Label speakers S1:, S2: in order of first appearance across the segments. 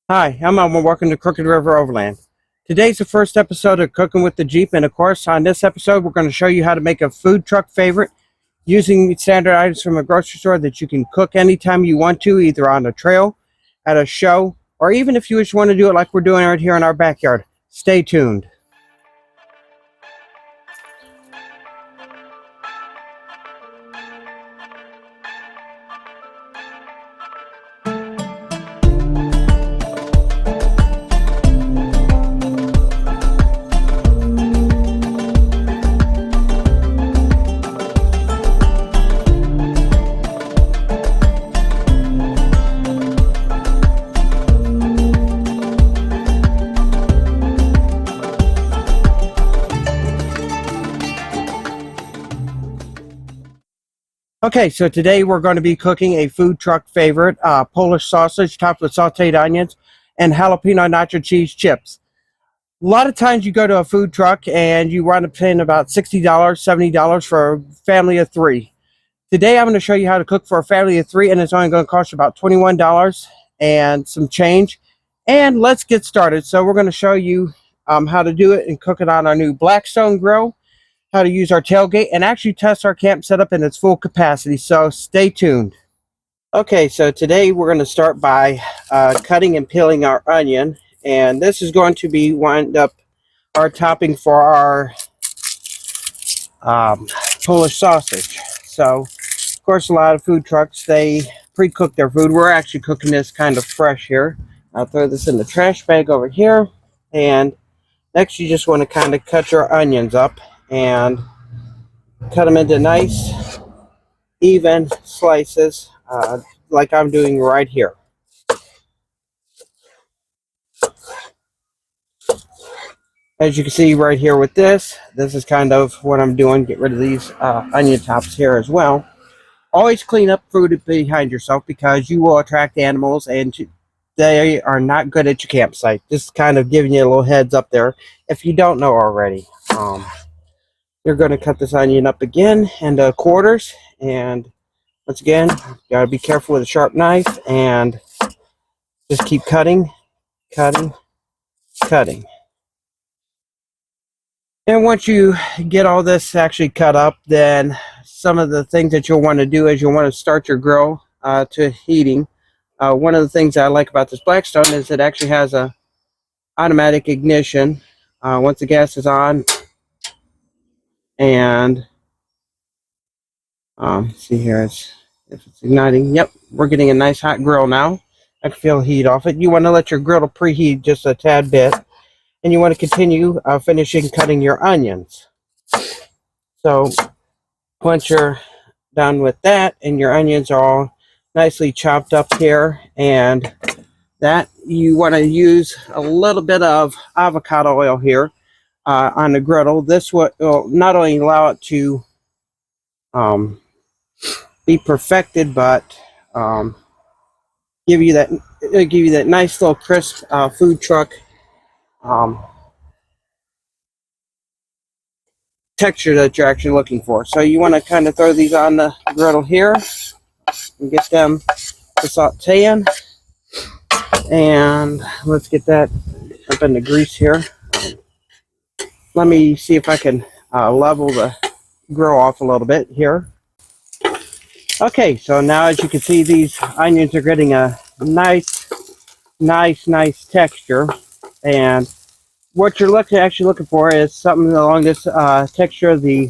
S1: Hi, I'm Elmer. Welcome to Crooked River Overland. Today's the first episode of Cooking with the Jeep, and of course, on this episode, we're going to show you how to make a food truck favorite using standard items from a grocery store that you can cook anytime you want to, either on a trail, at a show, or even if you just want to do it like we're doing right here in our backyard. Stay tuned. Okay, so today we're going to be cooking a food truck favorite, Polish sausage topped with sauteed onions and jalapeno nacho cheese chips. A lot of times you go to a food truck and you wind up paying about $60, $70 for a family of three. Today I'm going to show you how to cook for a family of three, and it's only going to cost you about $21 and some change. And let's get started. So we're going to show you how to do it and cook it on our new Blackstone grill, how to use our tailgate, and actually test our camp setup in its full capacity. So stay tuned. Okay, so today we're going to start by cutting and peeling our onion, and this is going to be wind up our topping for our Polish sausage. So, of course, a lot of food trucks, they pre-cook their food. We're actually cooking this kind of fresh here. I'll throw this in the trash bag over here, and next you just want to kind of cut your onions up and cut them into nice, even slices, like I'm doing right here. As you can see right here with this is kind of what I'm doing. Get rid of these onion tops here as well. Always clean up food behind yourself because you will attract animals and they are not good at your campsite. Just kind of giving you a little heads up there if you don't know already. You're going to cut this onion up again into quarters, and once again, you got to be careful with a sharp knife and just keep cutting, cutting, cutting. And once you get all this actually cut up, then some of the things that you'll want to do is you'll want to start your grill to heating. One of the things I like about this Blackstone is it actually has a automatic ignition. Once the gas is on, and see here, if it's igniting. Yep, we're getting a nice hot grill now. I can feel heat off it. You want to let your grill preheat just a tad bit, and you want to continue finishing cutting your onions. So once you're done with that and your onions are all nicely chopped up here, and that you want to use a little bit of avocado oil here on the griddle. This will not only allow it to be perfected, but give you that nice little crisp food truck texture that you're actually looking for. So you want to kind of throw these on the griddle here and get them to sauteing. And let's get that up in the grease here. Let me see if I can level the grill off a little bit here. Okay, so now as you can see, these onions are getting a nice texture. And what you're actually looking for is something along this texture of the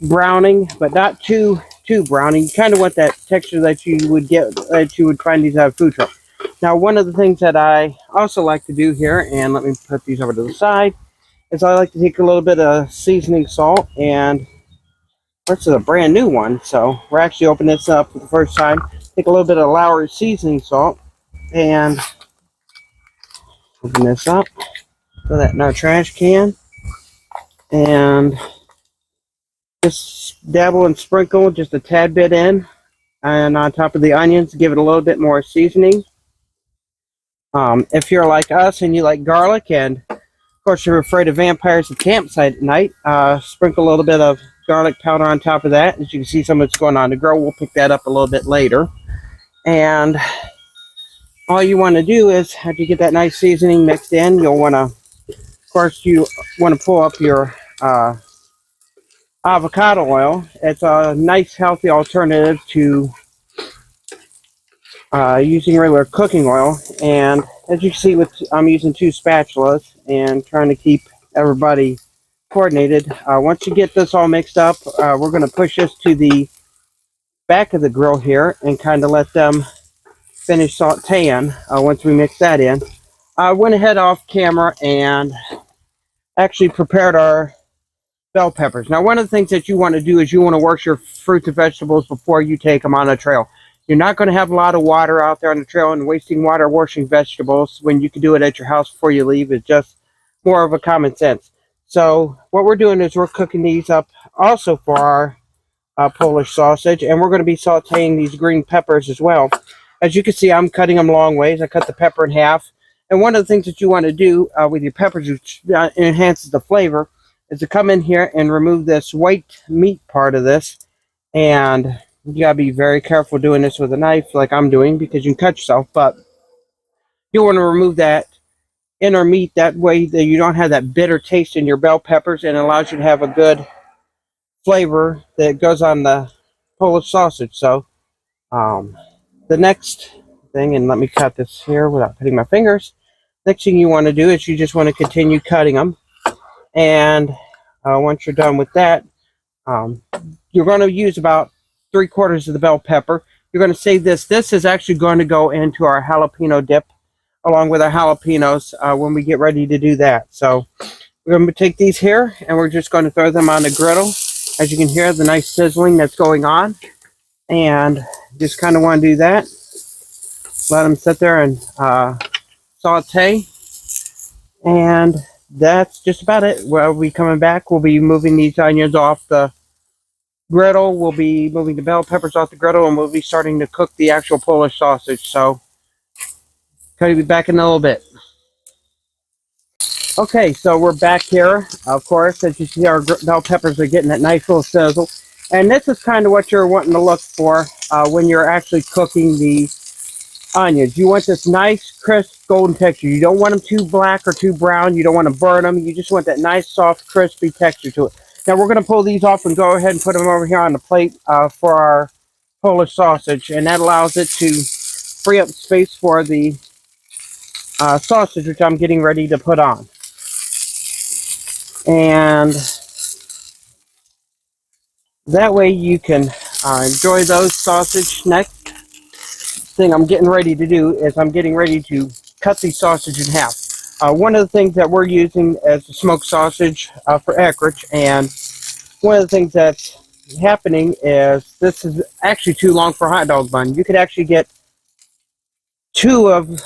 S1: browning, but not too browning. You kind of want that texture that you would find these out of food truck. Now, one of the things that I also like to do here, and let me put these over to the side, is I like to take a little bit of seasoning salt, and this is a brand new one, so we're actually opening this up for the first time. Take a little bit of Lowry seasoning salt and open this up. Throw that in our trash can, and just dabble and sprinkle just a tad bit in, and on top of the onions, give it a little bit more seasoning. If you're like us and you like garlic, and of course you're afraid of vampires at campsite at night, sprinkle a little bit of garlic powder on top of that. As you can see, some of it's going on the grill. We'll pick that up a little bit later. And all you want to do is, after you get that nice seasoning mixed in, you'll want to, of course, you want to pull up your avocado oil. It's a nice, healthy alternative to using regular cooking oil. And as you can see, I'm using 2 spatulas and trying to keep everybody coordinated. Once you get this all mixed up, we're going to push this to the back of the grill here and kind of let them finish sauteing. Once we mix that in, I went ahead off camera and actually prepared our bell peppers. Now, one of the things that you want to do is you want to wash your fruits and vegetables before you take them on a trail. You're not going to have a lot of water out there on the trail, and wasting water washing vegetables when you can do it at your house before you leave is just more of a common sense. So what we're doing is we're cooking these up also for our Polish sausage, and we're going to be sauteing these green peppers as well. As you can see, I'm cutting them long ways. I cut the pepper in half. And one of the things that you want to do with your peppers, which enhances the flavor, is to come in here and remove this white meat part of this. And you gotta be very careful doing this with a knife like I'm doing, because you can cut yourself. But you want to remove that inner meat, that way that you don't have that bitter taste in your bell peppers, and it allows you to have a good flavor that goes on the Polish sausage. So the next thing, and let me cut this here without cutting my fingers. Next thing you want to do is you just want to continue cutting them. And once you're done with that, you're going to use about 3/4 of the bell pepper. You're going to save this. This is actually going to go into our jalapeno dip along with our jalapenos when we get ready to do that. So we're going to take these here and we're just going to throw them on the griddle. As you can hear, the nice sizzling that's going on. And just kind of want to do that. Let them sit there and saute. And that's just about it. We'll be coming back. We'll be moving these onions off the griddle. We'll be moving the bell peppers off the griddle, and we'll be starting to cook the actual Polish sausage. So, going to be back in a little bit. Okay, so we're back here. Of course, as you see, our bell peppers are getting that nice little sizzle. And this is kind of what you're wanting to look for when you're actually cooking the onions. You want this nice, crisp, golden texture. You don't want them too black or too brown. You don't want to burn them. You just want that nice, soft, crispy texture to it. Now we're going to pull these off and go ahead and put them over here on the plate for our Polish sausage. And that allows it to free up space for the sausage, which I'm getting ready to put on. And that way you can enjoy those sausage. Next thing I'm getting ready to do is I'm getting ready to cut the sausage in half. One of the things that we're using as a smoked sausage for Eckrich, and one of the things that's happening is this is actually too long for a hot dog bun. You could actually get 2 of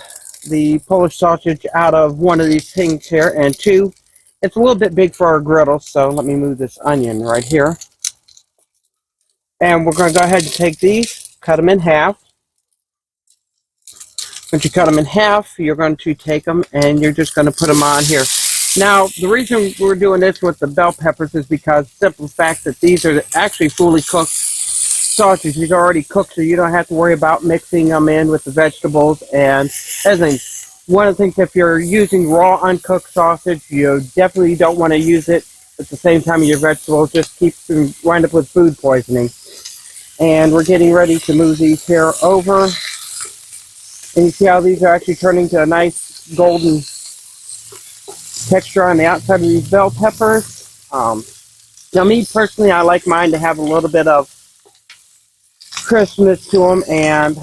S1: the Polish sausage out of one of these things here, and 2, it's a little bit big for our griddle, so let me move this onion right here. And we're going to go ahead and take these, cut them in half. Once you cut them in half, you're going to take them and you're just going to put them on here. Now, the reason we're doing this with the bell peppers is because the simple fact that these are actually fully cooked sausages. These are already cooked, so you don't have to worry about mixing them in with the vegetables and everything. One of the things, if you're using raw, uncooked sausage, you definitely don't want to use it at the same time of your vegetables. Just keeps them, wind up with food poisoning. And we're getting ready to move these here over. And you see how these are actually turning to a nice golden texture on the outside of these bell peppers. Now, me personally, I like mine to have a little bit of crispness to them. And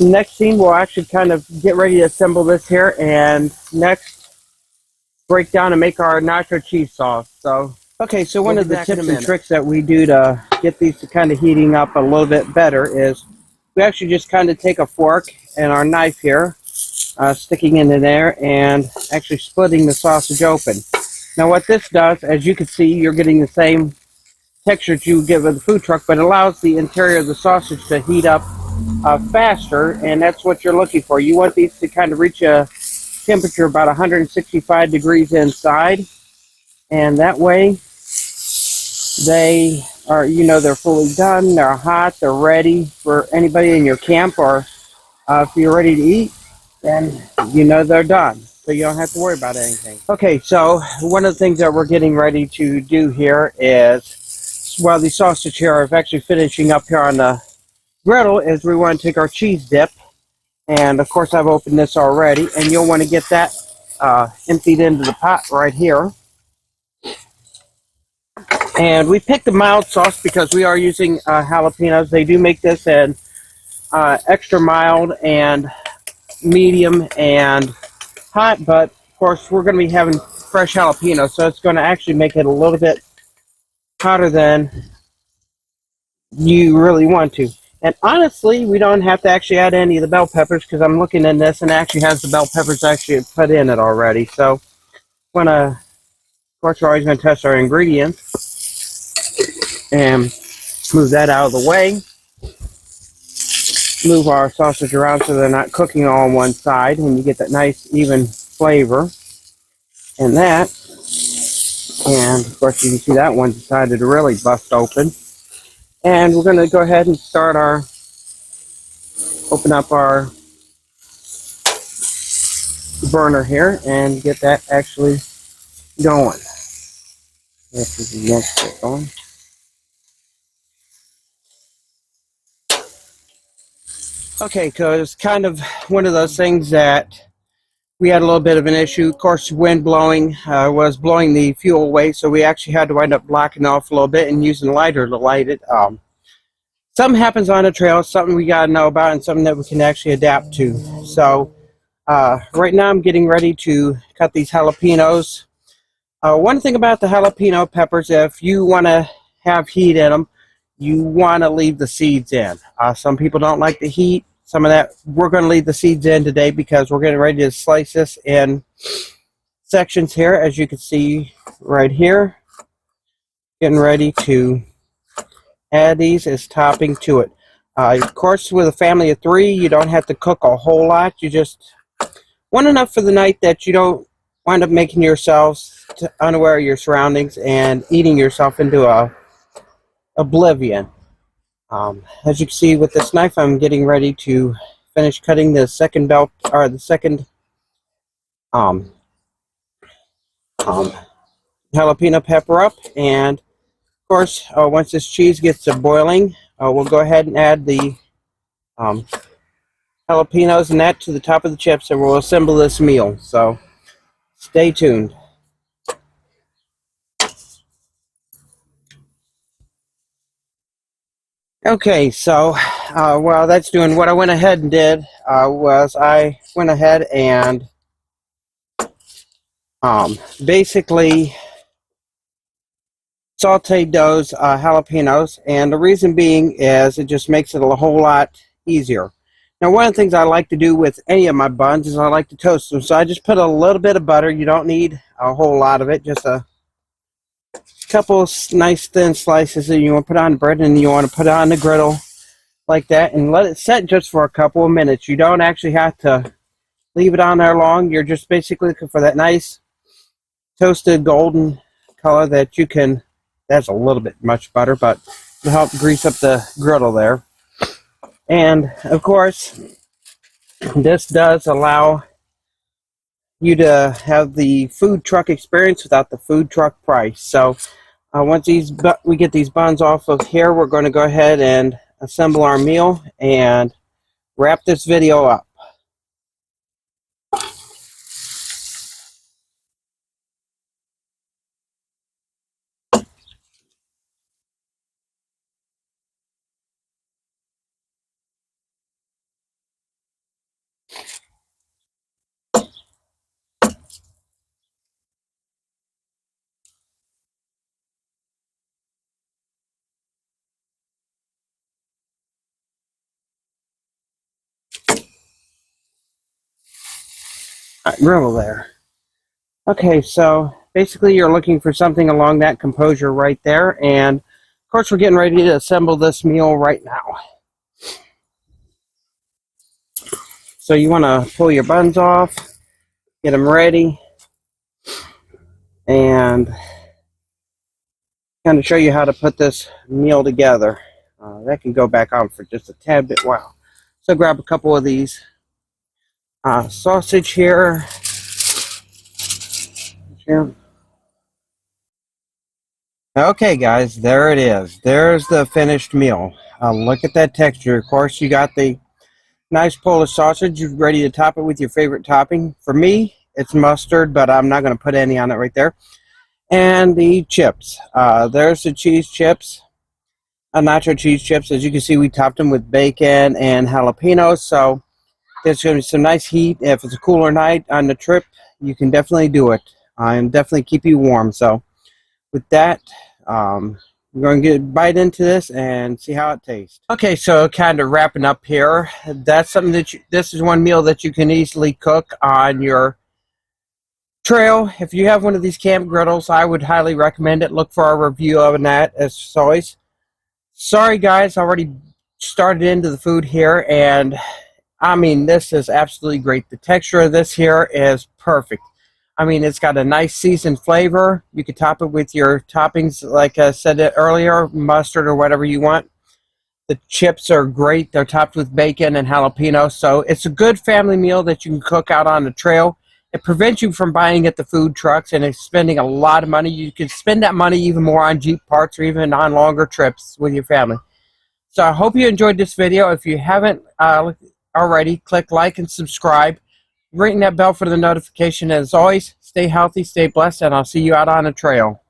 S1: next scene, we'll actually kind of get ready to assemble this here. And next, break down and make our nacho cheese sauce. So, okay, so one of the tips and tricks that we do to get these to kind of heating up a little bit better is we actually just kind of take a fork and our knife here, sticking into there and actually splitting the sausage open. Now what this does, as you can see, you're getting the same texture that you would get with the food truck, but it allows the interior of the sausage to heat up faster, and that's what you're looking for. You want these to kind of reach a temperature about 165 degrees inside, and that way they are, they're fully done, they're hot, they're ready for anybody in your camp or If you're ready to eat, then you know they're done. So you don't have to worry about anything. Okay, so one of the things that we're getting ready to do here is, while the sausage here is actually finishing up here on the griddle, is we want to take our cheese dip. And of course I've opened this already, and you'll want to get that emptied into the pot right here. And we picked the mild sauce because we are using jalapenos. They do make this in extra mild and medium and hot, but of course we're going to be having fresh jalapenos, so it's going to actually make it a little bit hotter than you really want to. And honestly, we don't have to actually add any of the bell peppers, because I'm looking in this and it actually has the bell peppers actually put in it already. So of course we're always going to test our ingredients and move that out of the way. Move our sausage around so they're not cooking all on one side, and you get that nice even flavor in that. And of course you can see that one decided to really bust open. And we're going to go ahead and open up our burner here and get that actually going. This is the next bit going. Okay, so it's kind of one of those things that we had a little bit of an issue. Of course, wind blowing was blowing the fuel away, so we actually had to wind up blocking off a little bit and using a lighter to light it. Something happens on a trail, something we got to know about, and something that we can actually adapt to. So right now I'm getting ready to cut these jalapenos. One thing about the jalapeno peppers, if you want to have heat in them, you want to leave the seeds in. Some people don't like the heat. Some of that, we're going to leave the seeds in today because we're getting ready to slice this in sections here, as you can see right here. Getting ready to add these as topping to it. Of course, with a family of 3, you don't have to cook a whole lot. You just want enough for the night that you don't wind up making yourselves unaware of your surroundings and eating yourself into oblivion. As you can see with this knife, I'm getting ready to finish cutting the second jalapeno pepper up. And of course, once this cheese gets to boiling, we'll go ahead and add the jalapenos and that to the top of the chips, and we'll assemble this meal. So stay tuned. Okay, so while that's doing, what I went ahead and did was I went ahead and basically sauteed those jalapenos, and the reason being is it just makes it a whole lot easier. Now, one of the things I like to do with any of my buns is I like to toast them, so I just put a little bit of butter. You don't need a whole lot of it, just a couple of nice thin slices that you want to put on the bread, and you want to put it on the griddle like that and let it set just for a couple of minutes. You don't actually have to leave it on there long. You're just basically looking for that nice toasted golden color that you can, that's a little bit much butter, but to help grease up the griddle there. And of course, this does allow you to have the food truck experience without the food truck price. So once we get these buns off of here, we're going to go ahead and assemble our meal and wrap this video up. Griddle there. Okay, so basically you're looking for something along that composure right there, and of course we're getting ready to assemble this meal right now. So you want to pull your buns off, get them ready, and kind of show you how to put this meal together. That can go back on for just a tad bit while. So grab a couple of these sausage here. Okay, guys, there it is. There's the finished meal. Look at that texture. Of course, you got the nice Polish sausage. You're ready to top it with your favorite topping. For me, it's mustard, but I'm not going to put any on it right there. And the chips. There's the cheese chips. Nacho cheese chips. As you can see, we topped them with bacon and jalapenos. So there's going to be some nice heat. If it's a cooler night on the trip, you can definitely do it. And definitely keep you warm. So with that, we're going to bite into this and see how it tastes. Okay, so kind of wrapping up here. That's something that this is one meal that you can easily cook on your trail. If you have one of these camp griddles, I would highly recommend it. Look for our review of that, as always. Sorry, guys, I already started into the food here, and I mean, this is absolutely great. The texture of this here is perfect. I mean, it's got a nice seasoned flavor. You could top it with your toppings, like I said earlier, mustard or whatever you want. The chips are great. They're topped with bacon and jalapeno. So it's a good family meal that you can cook out on the trail. It prevents you from buying at the food trucks and spending a lot of money. You could spend that money even more on Jeep parts or even on longer trips with your family. So I hope you enjoyed this video. If you haven't already, click like and subscribe. Ring that bell for the notification. As always, stay healthy, stay blessed, and I'll see you out on the trail.